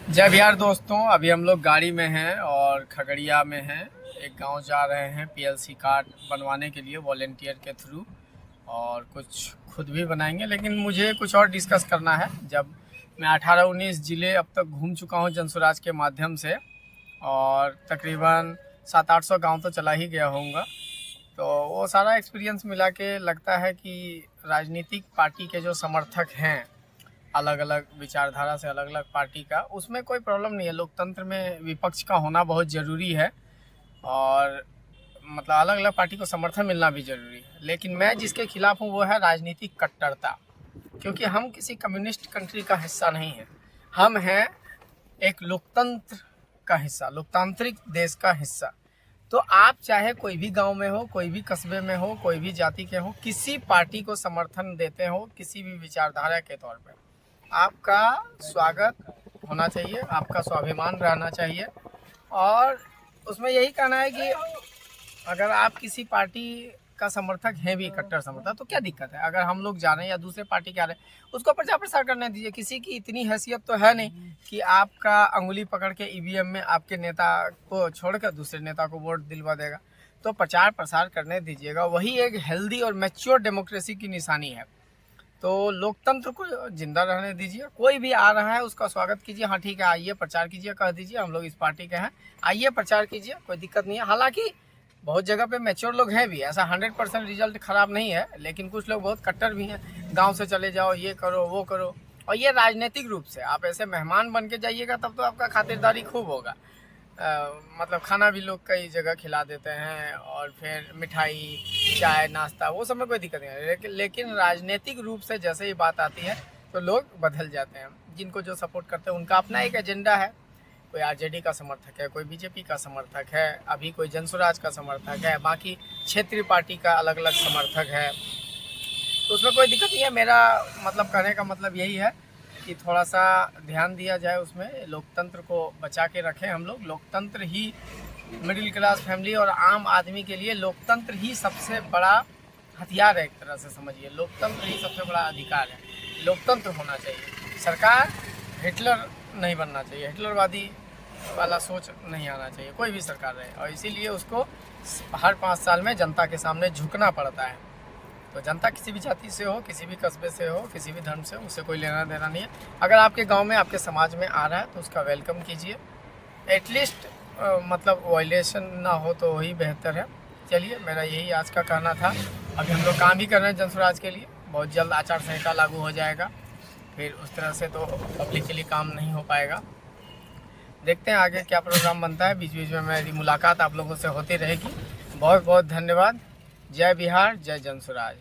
जय बिहार दोस्तों। अभी हम लोग गाड़ी में हैं और खगड़िया में हैं। एक गांव जा रहे हैं पीएलसी कार्ड बनवाने के लिए वॉलेंटियर के थ्रू, और कुछ खुद भी बनाएंगे। लेकिन मुझे कुछ और डिस्कस करना है। जब मैं 18-19 ज़िले अब तक घूम चुका हूं जनसुराज के माध्यम से, और तकरीबन 700-800 गांव तो चला ही गया होऊंगा। तो वो सारा एक्सपीरियंस मिला के लगता है कि राजनीतिक पार्टी के जो समर्थक हैं, अलग अलग विचारधारा से अलग अलग पार्टी का, उसमें कोई प्रॉब्लम नहीं है। लोकतंत्र में विपक्ष का होना बहुत ज़रूरी है, और मतलब अलग अलग पार्टी को समर्थन मिलना भी ज़रूरी है। लेकिन मैं जिसके खिलाफ हूँ वो है राजनीतिक कट्टरता। क्योंकि हम किसी कम्युनिस्ट कंट्री का हिस्सा नहीं हैं। हम हैं एक लोकतंत्र का हिस्सा, लोकतांत्रिक देश का हिस्सा। तो आप चाहे कोई भी गांव में हो, कोई भी कस्बे में हो, कोई भी जाति के हो, किसी पार्टी को समर्थन देते हो, किसी भी विचारधारा के तौर पे, आपका स्वागत होना चाहिए, आपका स्वाभिमान रहना चाहिए। और उसमें यही कहना है कि अगर आप किसी पार्टी का समर्थक हैं भी, कट्टर समर्थक, तो क्या दिक्कत है? अगर हम लोग जा रहे हैं या दूसरे पार्टी के आ रहे हैं, उसको प्रचार प्रसार करने दीजिए। किसी की इतनी हैसियत तो है नहीं कि आपका अंगुली पकड़ के ईवीएम में आपके नेता को छोड़कर दूसरे नेता को वोट दिलवा देगा। तो प्रचार प्रसार करने दीजिएगा, वही एक हेल्दी और मैच्योर डेमोक्रेसी की निशानी है। तो लोकतंत्र को जिंदा रहने दीजिए। कोई भी आ रहा है उसका स्वागत कीजिए। हाँ ठीक है, आइए प्रचार कीजिए, कह दीजिए हम लोग इस पार्टी के हैं, आइए प्रचार कीजिए, कोई दिक्कत नहीं है। हालांकि बहुत जगह पे मैच्योर लोग हैं भी, ऐसा 100% रिजल्ट खराब नहीं है। लेकिन कुछ लोग बहुत कट्टर भी हैं, गांव से चले जाओ, ये करो वो करो। और ये राजनीतिक रूप से आप ऐसे मेहमान बन के जाइएगा, तब तो आपका खातिरदारी खूब होगा। मतलब खाना भी लोग कई जगह खिला देते हैं, और फिर मिठाई, चाय, नाश्ता, वो सब में कोई दिक्कत नहीं है। लेकिन राजनीतिक रूप से जैसे ही बात आती है तो लोग बदल जाते हैं। जिनको जो सपोर्ट करते हैं उनका अपना एक एजेंडा है। कोई आरजेडी का समर्थक है, कोई बीजेपी का समर्थक है, अभी कोई जनसुराज का समर्थक है, बाकी क्षेत्रीय पार्टी का अलग अलग समर्थक है। तो उसमें कोई दिक्कत नहीं है। मेरा मतलब कहने का मतलब यही है कि थोड़ा सा ध्यान दिया जाए उसमें, लोकतंत्र को बचा के रखें हम लोग। लोकतंत्र ही मिडिल क्लास फैमिली और आम आदमी के लिए लोकतंत्र ही सबसे बड़ा हथियार है। एक तरह से समझिए, लोकतंत्र ही सबसे बड़ा अधिकार है। लोकतंत्र होना चाहिए। सरकार हिटलर नहीं बनना चाहिए, हिटलरवादी वाला सोच नहीं आना चाहिए, कोई भी सरकार रहे। और इसीलिए उसको हर 5 साल में जनता के सामने झुकना पड़ता है। तो जनता किसी भी जाति से हो, किसी भी कस्बे से हो, किसी भी धर्म से हो, उससे कोई लेना देना नहीं है। अगर आपके गांव में, आपके समाज में आ रहा है तो उसका वेलकम कीजिए। एटलीस्ट मतलब वायलेशन ना हो तो वही बेहतर है। चलिए, मेरा यही आज का कहना था। अभी हम लोग काम भी कर रहे हैं जनसुराज के लिए। बहुत जल्द आचार संहिता लागू हो जाएगा, फिर उस तरह से तो पब्लिक के लिए काम नहीं हो पाएगा। देखते हैं आगे क्या प्रोग्राम बनता है। बीच बीच में मेरी मुलाकात आप लोगों से होती रहेगी। बहुत बहुत धन्यवाद। जय बिहार, जय जनसुराज।